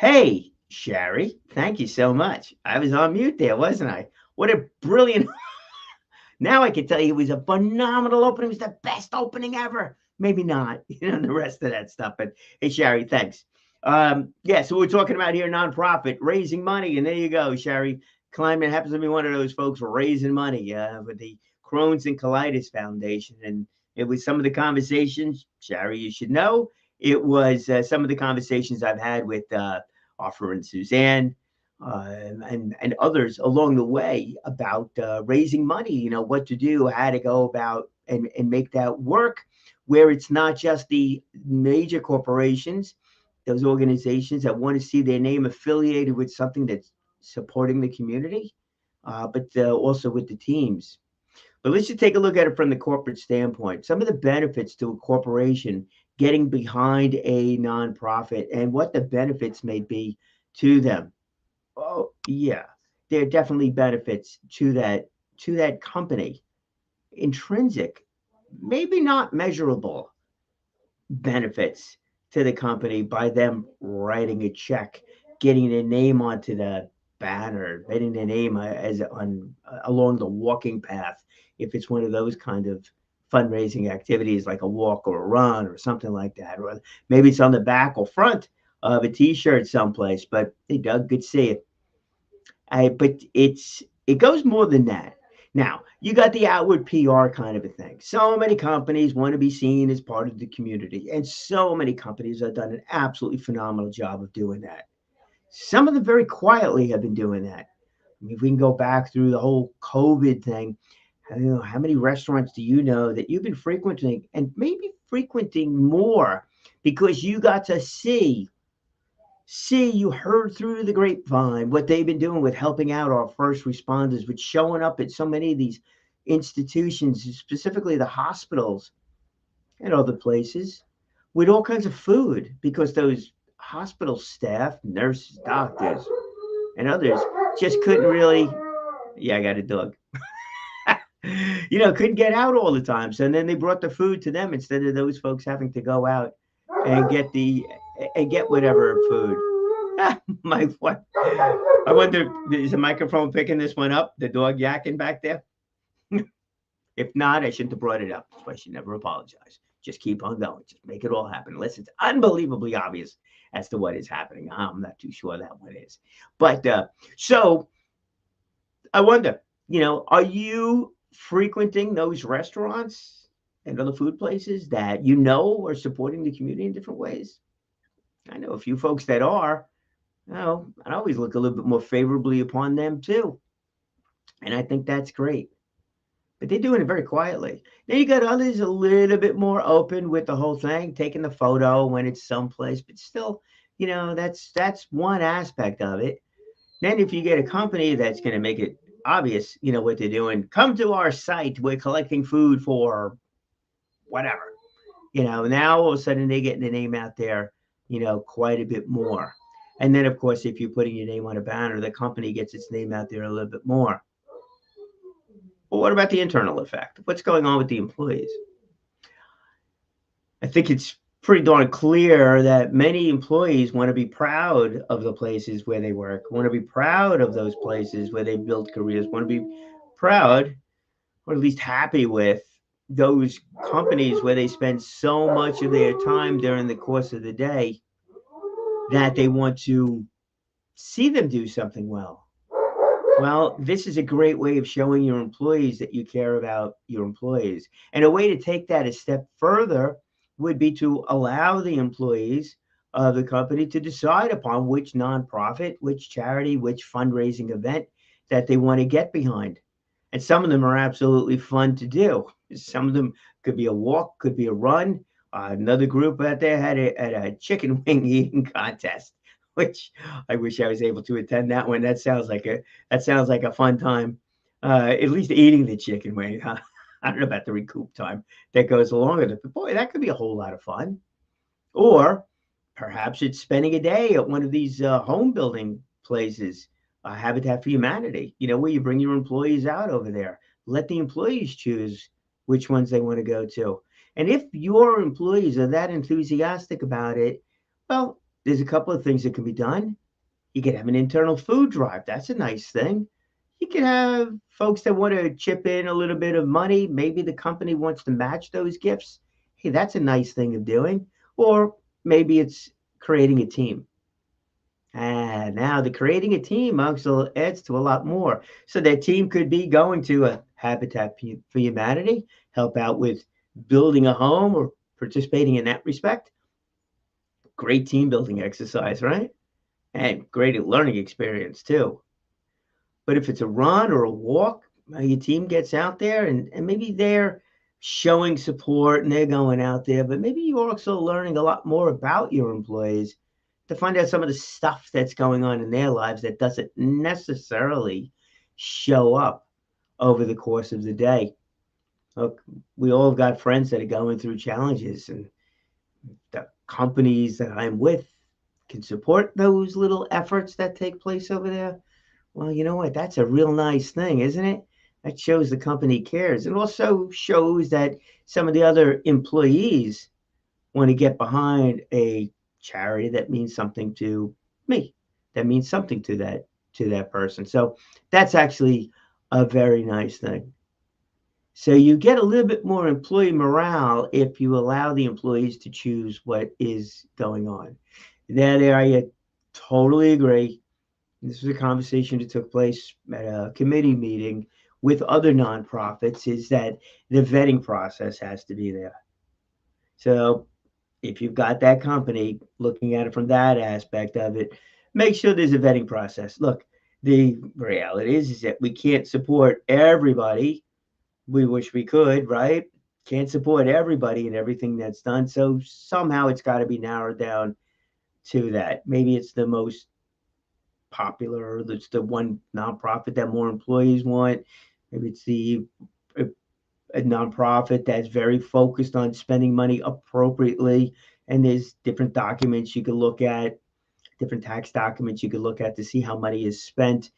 Hey, Sherry, thank you so much. I was on mute there, wasn't I? What a brilliant. Now I can tell you it was a phenomenal opening. It was the best opening ever. Maybe not, the rest of that stuff. But hey, Sherry, thanks. Yeah, so we're talking about here nonprofit, raising money. And there you go, Sherry. Kleinman happens to be one of those folks raising money with the Crohn's and Colitis Foundation. And it was some of the conversations, Sherry, you should know. It was some of the conversations I've had with our friend Suzanne and others along the way about raising money, what to do, how to go about and make that work, where it's not just the major corporations, those organizations that want to see their name affiliated with something that's supporting the community, but also with the teams. But let's just take a look at it from the corporate standpoint. Some of the benefits to a corporation getting behind a nonprofit and what the benefits may be to them. Oh, yeah. There are definitely benefits to that company. Intrinsic, maybe not measurable benefits to the company by them writing a check, getting their name onto the banner, getting their name as on along the walking path, if it's one of those kind of fundraising activities like a walk or a run or something like that, or maybe it's on the back or front of a T-shirt someplace. But hey, Doug, good to see you. But it goes more than that. Now, you got the outward PR kind of a thing. So many companies want to be seen as part of the community, and so many companies have done an absolutely phenomenal job of doing that. Some of them very quietly have been doing that. I mean, if we can go back through the whole COVID thing, how many restaurants do you know that you've been frequenting and maybe frequenting more because you got to see, you heard through the grapevine what they've been doing with helping out our first responders, with showing up at so many of these institutions, specifically the hospitals and other places, with all kinds of food because those hospital staff, nurses, doctors, and others just couldn't really. Yeah, I got a dog. Couldn't get out all the time. So then they brought the food to them instead of those folks having to go out and get whatever food. My what? I wonder, is the microphone picking this one up? The dog yakking back there? If not, I shouldn't have brought it up. That's why I should never apologize. Just keep on going. Just make it all happen. Unless it's unbelievably obvious as to what is happening. I'm not too sure that one is. But so I wonder, are you frequenting those restaurants and other food places that are supporting the community in different ways? I know a few folks that are. I always look a little bit more favorably upon them too. And I think that's great. But they're doing it very quietly. Then you got others a little bit more open with the whole thing, taking the photo when it's someplace, but still, that's one aspect of it. Then if you get a company that's going to make it obvious, what they're doing, come to our site. We're collecting food for whatever. Now all of a sudden they're getting the name out there, quite a bit more. And then, of course, if you're putting your name on a banner, the company gets its name out there a little bit more. But what about the internal effect? What's going on with the employees? I think it's pretty darn clear that many employees want to be proud of the places where they work, want to be proud of those places where they build careers, want to be proud or at least happy with those companies where they spend so much of their time during the course of the day that they want to see them do something well. Well, this is a great way of showing your employees that you care about your employees. And a way to take that a step further would be to allow the employees of the company to decide upon which nonprofit, which charity, which fundraising event that they want to get behind. And some of them are absolutely fun to do. Some of them could be a walk, could be a run. Another group out there had a chicken wing eating contest, which I wish I was able to attend that one. That sounds like a fun time. At least eating the chicken wing. Huh? I don't know about the recoup time that goes along with it, but boy, that could be a whole lot of fun. Or perhaps it's spending a day at one of these home building places, Habitat for Humanity, where you bring your employees out over there. Let the employees choose which ones they want to go to. And if your employees are that enthusiastic about it, well, there's a couple of things that can be done. You could have an internal food drive. That's a nice thing. You could have folks that want to chip in a little bit of money. Maybe the company wants to match those gifts. Hey, that's a nice thing of doing. Or maybe it's creating a team. And now the creating a team also adds to a lot more. So that team could be going to a Habitat for Humanity, help out with building a home or participating in that respect. Great team building exercise, right? And great learning experience too. But if it's a run or a walk, your team gets out there and maybe they're showing support and they're going out there, but maybe you're also learning a lot more about your employees to find out some of the stuff that's going on in their lives that doesn't necessarily show up over the course of the day. Look, we all got friends that are going through challenges, and the companies that I'm with can support those little efforts that take place over there. Well, you know what? That's a real nice thing, isn't it? That shows the company cares. It also shows that some of the other employees want to get behind a charity that means something to me, that means something to that person. So that's actually a very nice thing. So you get a little bit more employee morale if you allow the employees to choose what is going on. In that area, totally agree. This was a conversation that took place at a committee meeting with other nonprofits, is that the vetting process has to be there. So if you've got that company looking at it from that aspect of it, make sure there's a vetting process. Look, the reality is that we can't support everybody. We wish we could, right? Can't support everybody and everything that's done. So somehow it's got to be narrowed down to that. Maybe it's the most popular, it's the one nonprofit that more employees want. Maybe it's a, a nonprofit that's very focused on spending money appropriately. And there's different documents you could look at, different tax documents you could look at to see how money is spent.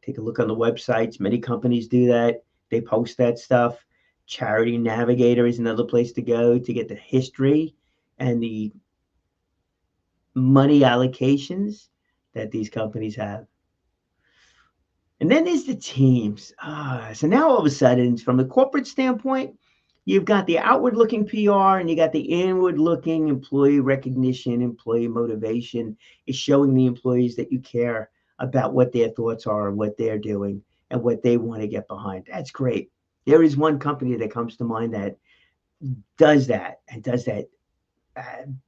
Take a look on the websites. Many companies do that. They post that stuff. Charity Navigator is another place to go to get the history and the money allocations that these companies have. And then there's the teams. So now all of a sudden, from the corporate standpoint, you've got the outward looking PR and you got the inward looking employee recognition, employee motivation. Is showing the employees that you care about what their thoughts are and what they're doing and what they want to get behind. That's great. There is one company that comes to mind that does that and does that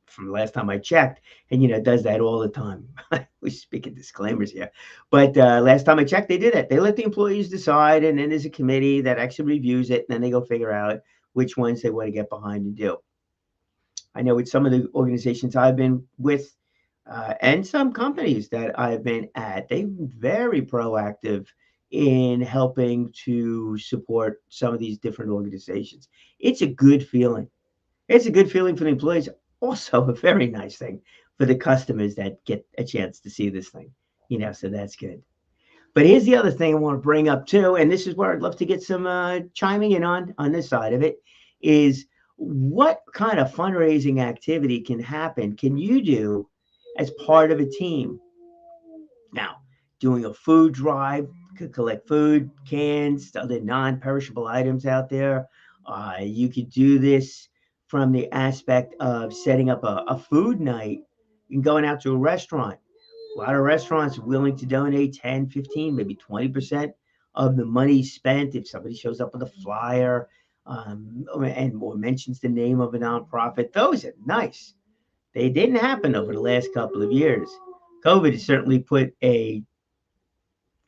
from the last time I checked, and does that all the time. We speak of disclaimers here, but last time I checked, they did it. They let the employees decide, and then there's a committee that actually reviews it, and then they go figure out which ones they want to get behind and do. I know with some of the organizations I've been with, and some companies that I've been at, they've been very proactive in helping to support some of these different organizations. It's a good feeling. It's a good feeling for the employees. Also, a very nice thing for the customers that get a chance to see this thing. So that's good. But here's the other thing I want to bring up too, and this is where I'd love to get some chiming in on this side of it, is what kind of fundraising activity can you do as part of a team? Now, doing a food drive, could collect food, cans, other non-perishable items out there. You could do this from the aspect of setting up a food night and going out to a restaurant. A lot of restaurants are willing to donate 10, 15, maybe 20% of the money spent if somebody shows up with a flyer or mentions the name of a nonprofit. Those are nice. They didn't happen over the last couple of years. COVID has certainly put a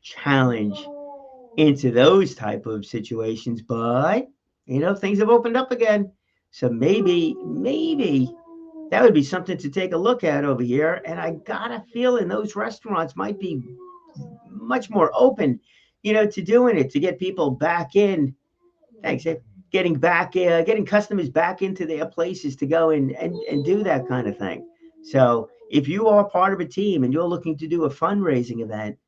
challenge into those type of situations, but things have opened up again. So maybe that would be something to take a look at over here. And I got a feeling those restaurants might be much more open, to doing it, to get people back in. Thanks. Getting customers back into their places to go and do that kind of thing. So if you are part of a team and you're looking to do a fundraising event,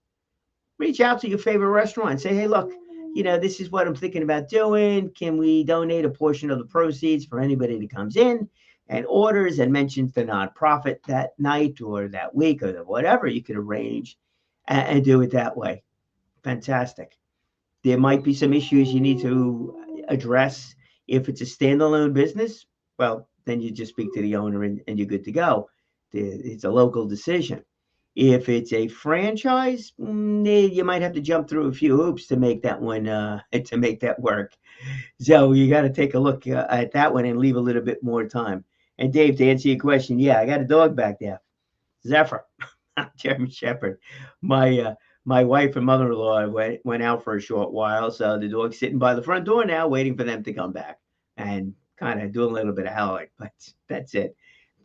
reach out to your favorite restaurant and say, hey, look, this is what I'm thinking about doing. Can we donate a portion of the proceeds for anybody that comes in? and orders and mentions the nonprofit that night or that week or whatever, you could arrange and do it that way. Fantastic. There might be some issues you need to address. If it's a standalone business, well, then you just speak to the owner and you're good to go. It's a local decision. If it's a franchise, you might have to jump through a few hoops to make that one to make that work. So you got to take a look at that one and leave a little bit more time. And Dave, to answer your question, yeah, I got a dog back there, Zephyr, German Shepherd. My wife and mother-in-law went out for a short while, so the dog's sitting by the front door now, waiting for them to come back and kind of do a little bit of howling. But that's it.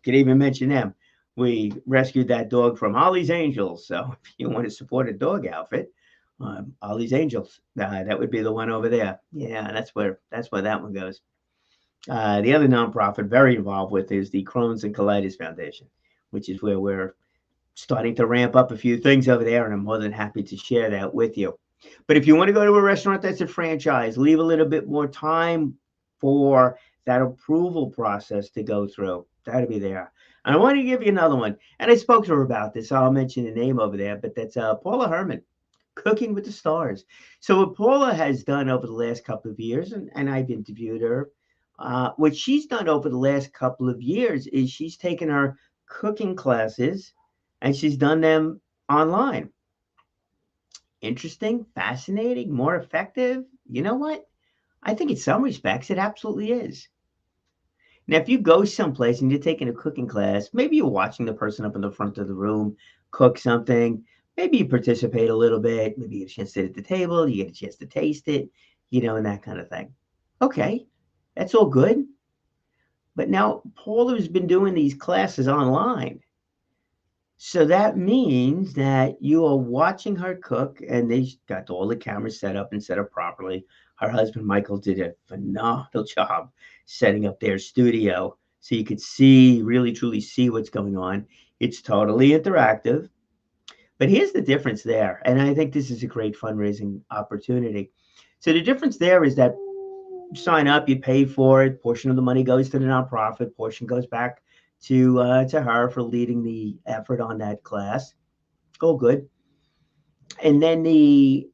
Could even mention them. We rescued that dog from Ollie's Angels. So if you want to support a dog outfit, Ollie's Angels, that would be the one over there. Yeah, that's where that one goes. The other nonprofit very involved with is the Crohn's and Colitis Foundation, which is where we're starting to ramp up a few things over there, and I'm more than happy to share that with you. But if you want to go to a restaurant that's a franchise, leave a little bit more time for that approval process to go through. That'll be there. And I want to give you another one. And I spoke to her about this. So I'll mention the name over there, but that's Paula Herman, Cooking with the Stars. So what Paula has done over the last couple of years, and I've interviewed her, what she's done over the last couple of years is she's taken her cooking classes and she's done them online. Interesting, fascinating, more effective. You know what? I think in some respects it absolutely is. Now, if you go someplace and you're taking a cooking class, maybe you're watching the person up in the front of the room cook something. Maybe you participate a little bit. Maybe you get a chance to sit at the table. You get a chance to taste it, and that kind of thing. Okay, that's all good. But now Paula's been doing these classes online. So that means that you are watching her cook, and they got all the cameras set up and set up properly. Her husband, Michael, did a phenomenal job setting up their studio so you could see, really, truly see what's going on. It's totally interactive. But here's the difference there, and I think this is a great fundraising opportunity. So the difference there is that you sign up, you pay for it, portion of the money goes to the nonprofit, portion goes back to her for leading the effort on that class. Oh, good. And then the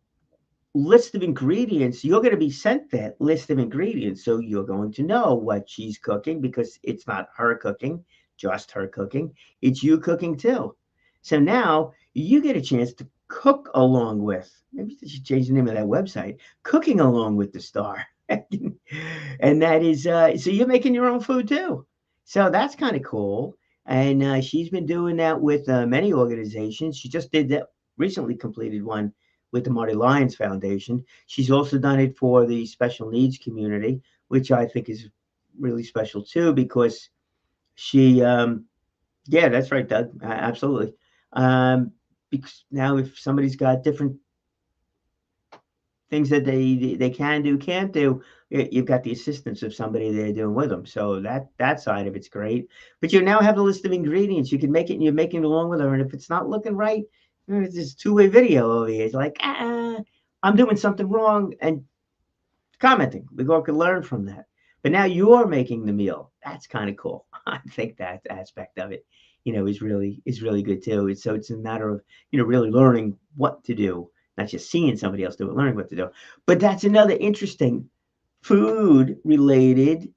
list of ingredients, you're going to be sent that list of ingredients. So you're going to know what she's cooking because it's not her cooking, just her cooking. It's you cooking too. So now you get a chance to cook along with, maybe you should change the name of that website, Cooking Along with the Star. And that is, so you're making your own food too. So that's kind of cool. And she's been doing that with many organizations. She just did that, recently completed one with the Marty Lyons Foundation. She's also done it for the special needs community, which I think is really special too, because she, yeah, that's right, Doug. Absolutely. Because now if somebody's got different things that they can do, can't do, you've got the assistance of somebody there doing with them. So that side of it's great. But you now have a list of ingredients. You can make it and you're making it along with her. And if it's not looking right, there's this two-way video over here. It's like, I'm doing something wrong, and commenting. We all can learn from that. But now you're making the meal. That's kind of cool. I think that aspect of it, is really good too. So it's a matter of, really learning what to do, not just seeing somebody else do it, learning what to do. But that's another interesting food-related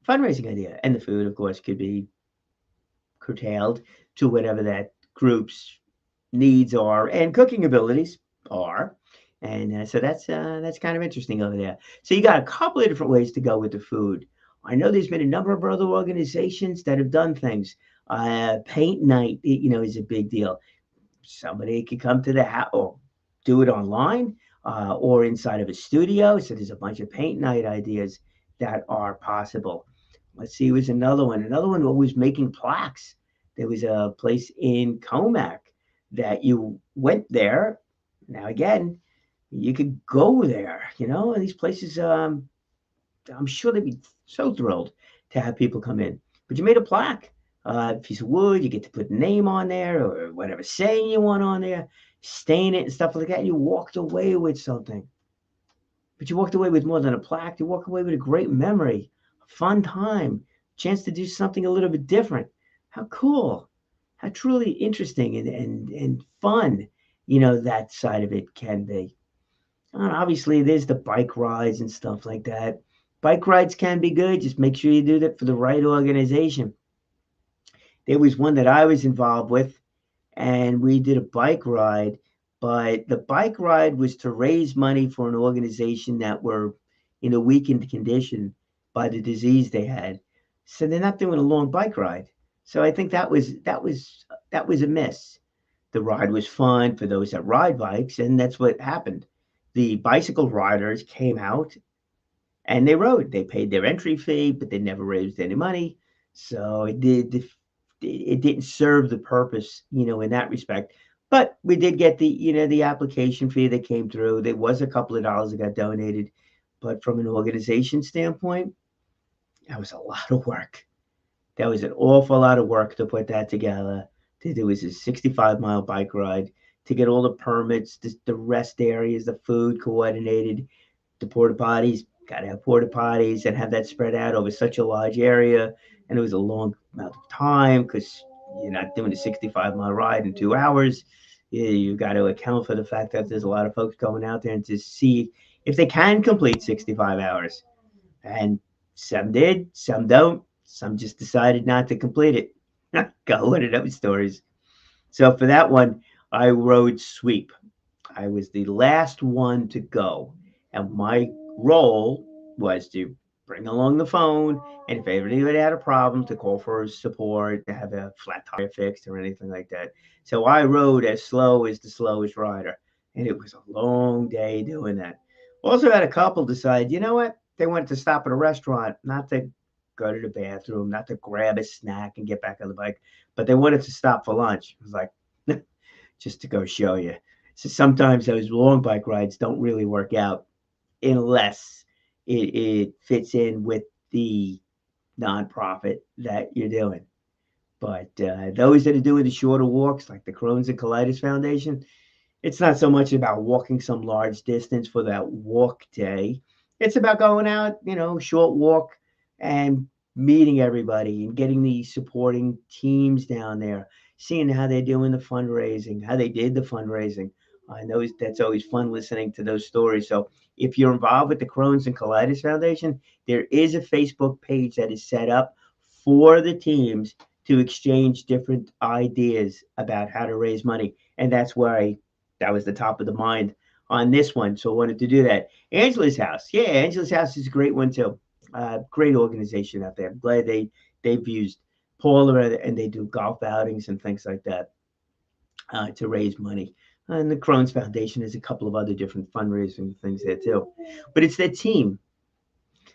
fundraising idea. And the food, of course, could be curtailed to whatever that group's needs are and cooking abilities are. And so that's kind of interesting over there. So you got a couple of different ways to go with the food. I know there's been a number of other organizations that have done things. Paint night, is a big deal. Somebody could come to the house or do it online or inside of a studio. So there's a bunch of paint night ideas that are possible. Let's see, was another one. Another one was making plaques. There was a place in Comac that you went there. Now, again, you could go there, these places. I'm sure they'd be so thrilled to have people come in. But you made a plaque, piece of wood. You get to put a name on there or whatever saying you want on there, stain it and stuff like that. And you walked away with something. But you walked away with more than a plaque. You walked away with a great memory, a fun time, chance to do something a little bit different. How cool, how truly interesting and fun, that side of it can be. And obviously, there's the bike rides and stuff like that. Bike rides can be good. Just make sure you do that for the right organization. There was one that I was involved with, and we did a bike ride, but the bike ride was to raise money for an organization that were in a weakened condition by the disease they had. So they're not doing a long bike ride. So I think that was a miss. The ride was fun for those that ride bikes, and that's what happened. The bicycle riders came out and they rode. They paid their entry fee, but they never raised any money. So it didn't serve the purpose, in that respect. But we did get the application fee that came through. There was a couple of dollars that got donated, but from an organization standpoint, that was a lot of work. That was an awful lot of work to put that together. There was a 65-mile bike ride to get all the permits, the rest areas, the food coordinated, the porta potties. Got to have porta potties and have that spread out over such a large area. And it was a long amount of time because you're not doing a 65-mile ride in 2 hours. You got to account for the fact that there's a lot of folks going out there and to see if they can complete 65 hours. And some did, some don't. Some just decided not to complete it. Got one of those stories. So for that one, I rode sweep. I was the last one to go. And my role was to bring along the phone, and if anybody had a problem, to call for support, to have a flat tire fixed or anything like that. So I rode as slow as the slowest rider. And it was a long day doing that. Also had a couple decide, you know what? They wanted to stop at a restaurant, not to go to the bathroom, not to grab a snack and get back on the bike, but they wanted to stop for lunch. It was like, just to go show you. So sometimes those long bike rides don't really work out unless it fits in with the nonprofit that you're doing. But those that are doing the shorter walks, like the Crohn's and Colitis Foundation, it's not so much about walking some large distance for that walk day. It's about going out, short walk and meeting everybody and getting the supporting teams down there, seeing how they're doing the fundraising, how they did the fundraising. I know that's always fun listening to those stories. So if you're involved with the Crohn's and Colitis Foundation, there is a Facebook page that is set up for the teams to exchange different ideas about how to raise money. And that's why that was the top of the mind on this one. So I wanted to do that. Angela's House. Yeah, Angela's House is a great one too. Great organization out there. I'm glad they've used Paula and they do golf outings and things like that to raise money. And the Crohn's Foundation has a couple of other different fundraising things there too. But it's that team.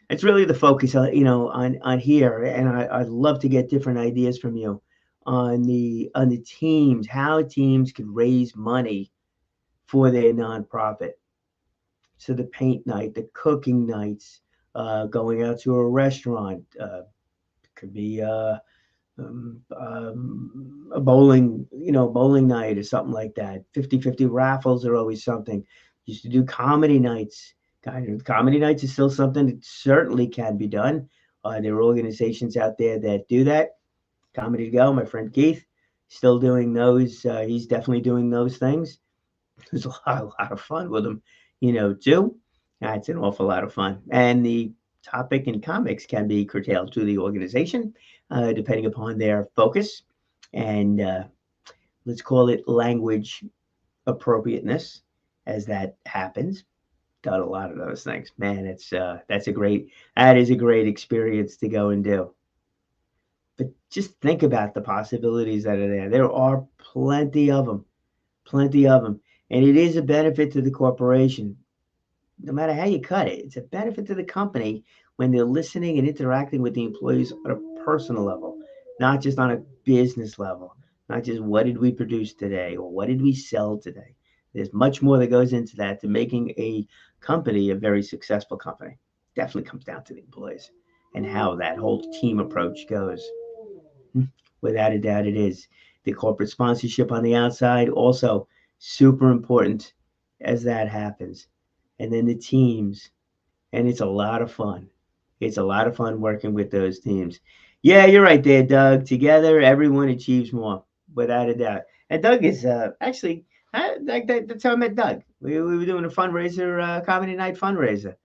It's really the focus, on here. And I'd love to get different ideas from you on the teams, how teams could raise money for their nonprofit. So the paint night, the cooking nights, going out to a restaurant, could be a bowling night or something like that. 50-50 raffles are always something. Used to do comedy nights. Comedy nights is still something that certainly can be done. There are organizations out there that do that. Comedy to Go, my friend Keith, still doing those. He's definitely doing those things. There's a lot of fun with them, too. It's an awful lot of fun. And the topic in comics can be curtailed to the organization, depending upon their focus and let's call it language appropriateness as that happens. Done a lot of those things. Man, that is a great experience to go and do. But just think about the possibilities that are there. There are plenty of them, plenty of them. And it is a benefit to the corporation. No matter how you cut it, it's a benefit to the company when they're listening and interacting with the employees on a personal level, not just on a business level, not just what did we produce today or what did we sell today. There's much more that goes into that to making a company a very successful company. Definitely comes down to the employees and how that whole team approach goes. Without a doubt, it is. The corporate sponsorship on the outside, also super important as that happens. And then the teams, and it's a lot of fun. It's a lot of fun working with those teams. Yeah, you're right there, Doug. Together, everyone achieves more, without a doubt. And Doug is actually, that's how I met Doug. We were doing a fundraiser, comedy night fundraiser,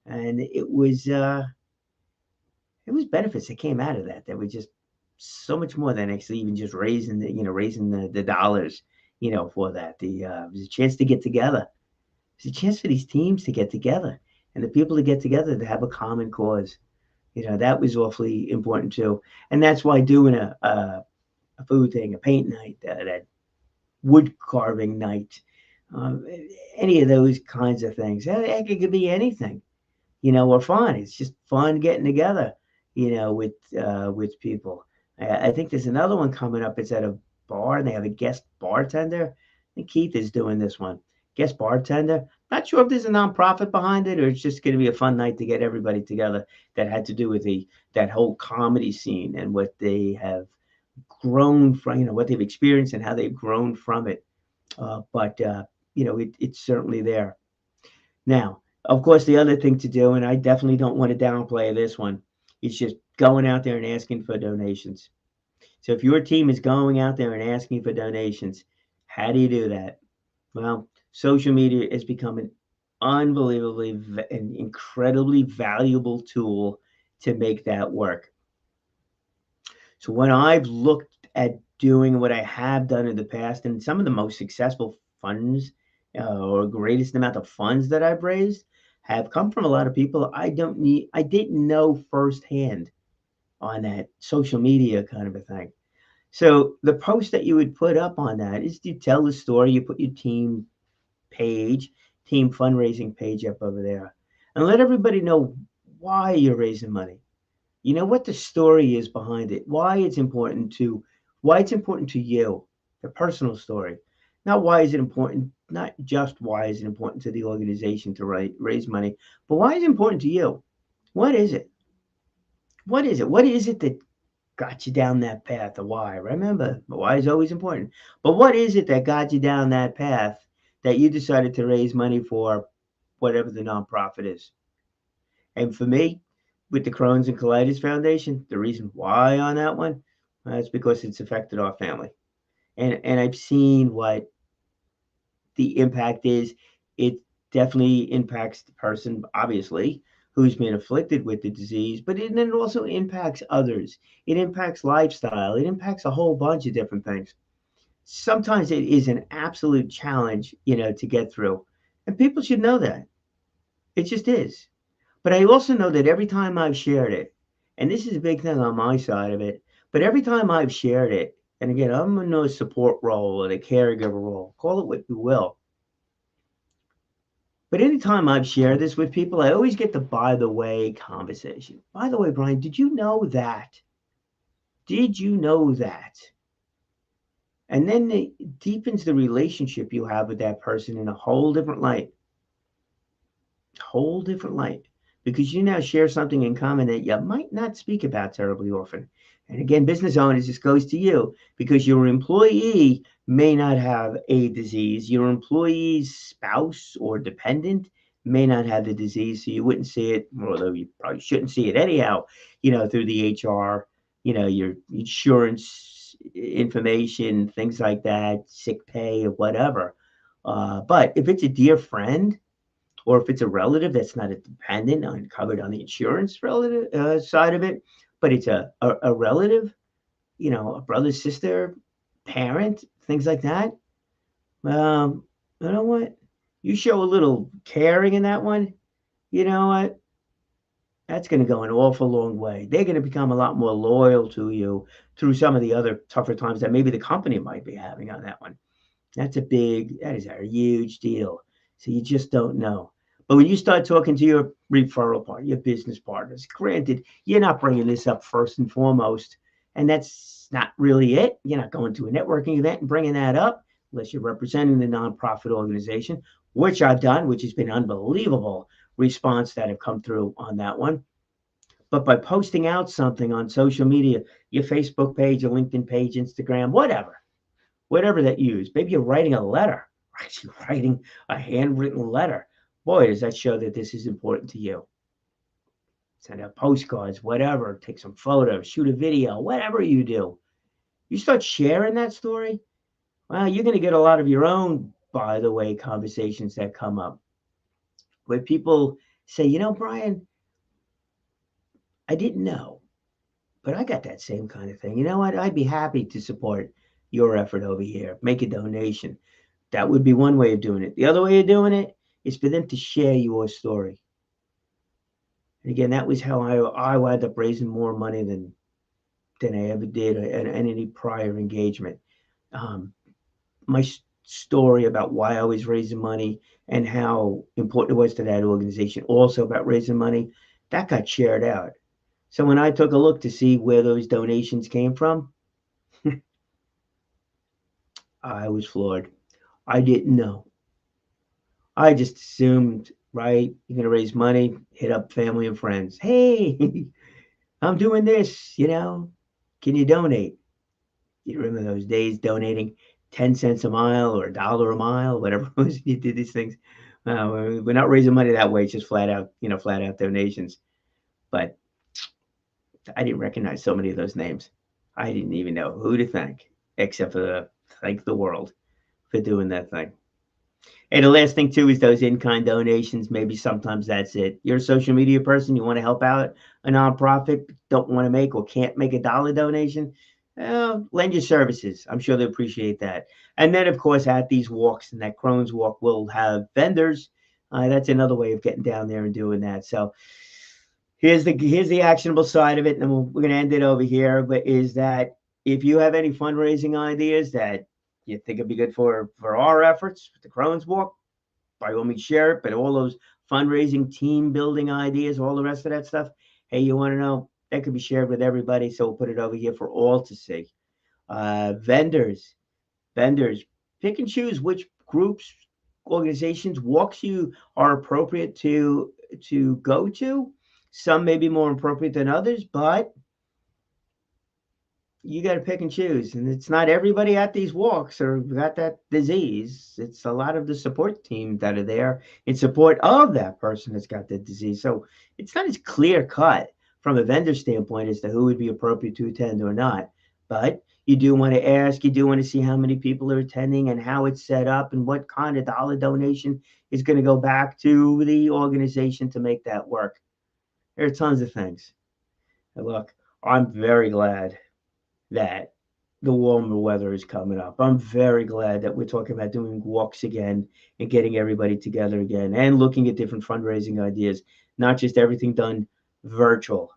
and it was benefits that came out of that that were just so much more than actually even just raising raising the dollars, for that. It was a chance to get together. It's a chance for these teams to get together and the people to get together to have a common cause. That was awfully important too. And that's why doing a food thing, a paint night, that wood carving night, um, any of those kinds of things. It could be anything, or fun. It's just fun getting together, with people. I think there's another one coming up. It's at a bar and they have a guest bartender. I think Keith is doing this one. Guest bartender. Not sure if there's a nonprofit behind it or it's just going to be a fun night to get everybody together that had to do with that whole comedy scene and what they have grown from, what they've experienced and how they've grown from it. But it's certainly there. Now, of course, the other thing to do, and I definitely don't want to downplay this one, is just going out there and asking for donations. So if your team is going out there and asking for donations, how do you do that? Well, social media has become an unbelievably and incredibly valuable tool to make that work. So when I've looked at doing what I have done in the past, and some of the most successful funds or greatest amount of funds that I've raised have come from a lot of people I didn't know firsthand on that social media kind of a thing. So the post that you would put up on that is you tell the story, you put your page, team fundraising page up over there, and let everybody know why you're raising money. You know what the story is behind it, why it's important to you, the personal story. Not why is it important, not just why is it important to the organization to raise money, but why is it important to you? What is it? What is it? What is it that got you down that path? The why. Remember, the why is always important. But what is it that got you down that path that you decided to raise money for whatever the nonprofit is? And for me, with the Crohn's and Colitis Foundation, the reason why on that one, is because it's affected our family. And I've seen what the impact is. It definitely impacts the person, obviously, who's been afflicted with the disease, but then it also impacts others. It impacts lifestyle. It impacts a whole bunch of different things. Sometimes it is an absolute challenge, to get through. And people should know that. It just is. But I also know that every time I've shared it, and this is a big thing on my side of it, but every time I've shared it, and again, I'm in a support role or a caregiver role, call it what you will. But anytime I've shared this with people, I always get the by the way conversation. By the way, Brian, did you know that? Did you know that? And then it deepens the relationship you have with that person in a whole different light. Whole different light. Because you now share something in common that you might not speak about terribly often. And again, business owners, this goes to you because your employee may not have a disease. Your employee's spouse or dependent may not have the disease, so you wouldn't see it, although you probably shouldn't see it anyhow, through the HR, your insurance information, things like that, sick pay or whatever. But if it's a dear friend, or if it's a relative that's not a dependent on covered on the insurance relative side of it, but it's a relative, a brother, sister, parent, things like that. You know what? You show a little caring in that one. You know what? That's going to go an awful long way. They're going to become a lot more loyal to you through some of the other tougher times that maybe the company might be having on that one. That is a huge deal. So you just don't know. But when you start talking to your referral partner, your business partners, granted, you're not bringing this up first and foremost. And that's not really it. You're not going to a networking event and bringing that up unless you're representing the nonprofit organization, which I've done, which has been unbelievable response that have come through on that one. But by posting out something on social media, your Facebook page, your LinkedIn page, Instagram, whatever that you use. Maybe you're writing a letter, actually writing a handwritten letter. Boy, does that show that this is important to you. send out postcards, whatever, take some photos, shoot a video, whatever you do. You start sharing that story, well, you're going to get a lot of your own, by the way, conversations that come up where people say, Brian, I didn't know, but I got that same kind of thing. You know what? I'd be happy to support your effort over here, make a donation. That would be one way of doing it. The other way of doing it is for them to share your story. And again, that was how I wound up raising more money than I ever did at any prior engagement. My story about why I was raising money and how important it was to that organization, also about raising money, that got shared out. So when I took a look to see where those donations came from, I was floored. I didn't know. I just assumed, right, you're going to raise money, hit up family and friends. Hey, I'm doing this, can you donate? You remember those days donating 10 cents a mile or $1 a mile, whatever it was, you did these things. We're not raising money that way. It's just flat out donations. But I didn't recognize so many of those names. I didn't even know who to thank, except for thank the world for doing that thing. And the last thing too is those in-kind donations. Maybe sometimes that's it. You're a social media person. You want to help out a nonprofit, don't want to make or can't make a dollar donation. Lend your services. I'm sure they appreciate that. And then, of course, at these walks and that Crohn's walk, we'll have vendors. That's another way of getting down there and doing that. So here's the actionable side of it, and then we're going to end it over here. But is that if you have any fundraising ideas that you think it'd be good for our efforts with the Crohn's walk, by all means share it. But all those fundraising, team building ideas, all the rest of that stuff, hey, you want to know, that could be shared with everybody. So we'll put it over here for all to see. Vendors, pick and choose which groups, organizations, walks you are appropriate to go to. Some may be more appropriate than others, but you got to pick and choose. And it's not everybody at these walks or got that disease. It's a lot of the support team that are there in support of that person that's got the disease. So it's not as clear cut from a vendor standpoint as to who would be appropriate to attend or not. But you do want to ask, you do want to see how many people are attending and how it's set up and what kind of dollar donation is going to go back to the organization to make that work. There are tons of things. And look, I'm very glad that the warmer weather is coming up. I'm very glad that we're talking about doing walks again and getting everybody together again and looking at different fundraising ideas, not just everything done virtual.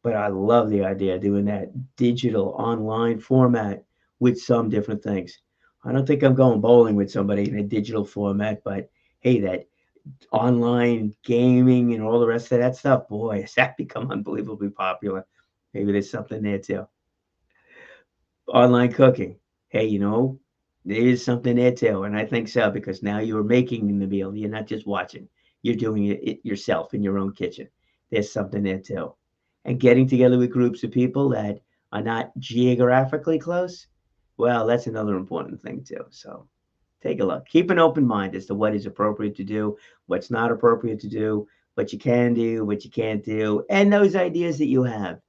But I love the idea of doing that digital online format with some different things. I don't think I'm going bowling with somebody in a digital format, but hey, that online gaming and all the rest of that stuff, boy, has that become unbelievably popular. Maybe there's something there too. Online cooking. Hey, there is something there too. And I think so, because now you're making the meal. You're not just watching. You're doing it yourself in your own kitchen. There's something there too. And getting together with groups of people that are not geographically close, well, that's another important thing too. So take a look. Keep an open mind as to what is appropriate to do, what's not appropriate to do, what you can do, what you can't do, and those ideas that you have.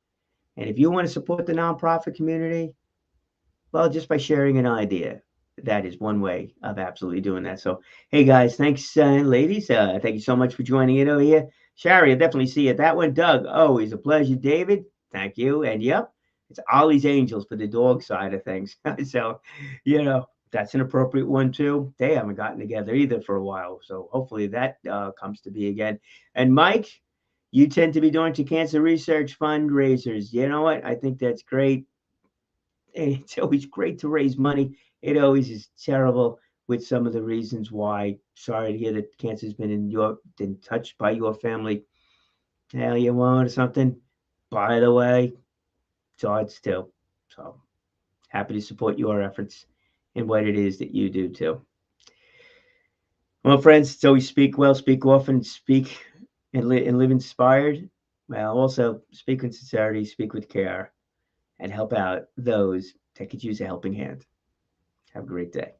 And if you want to support the nonprofit community, well, just by sharing an idea, that is one way of absolutely doing that. So, hey guys, thanks, ladies. Thank you so much for joining in over here. Shari, I definitely see it. That one, Doug, always a pleasure. David, thank you. And yep, it's Ollie's Angels for the dog side of things. So, that's an appropriate one too. They haven't gotten together either for a while. So hopefully that comes to be again. And Mike, you tend to be doing to cancer research fundraisers. You know what? I think that's great. It's always great to raise money. It always is terrible with some of the reasons why. Sorry to hear that cancer's been touched by your family. Hell, you want something? By the way, Todd's too. So happy to support your efforts in what it is that you do too. Well, friends, it's always speak well, speak often, speak and live inspired. Well, also speak with sincerity, speak with care, and help out those that could use a helping hand. Have a great day.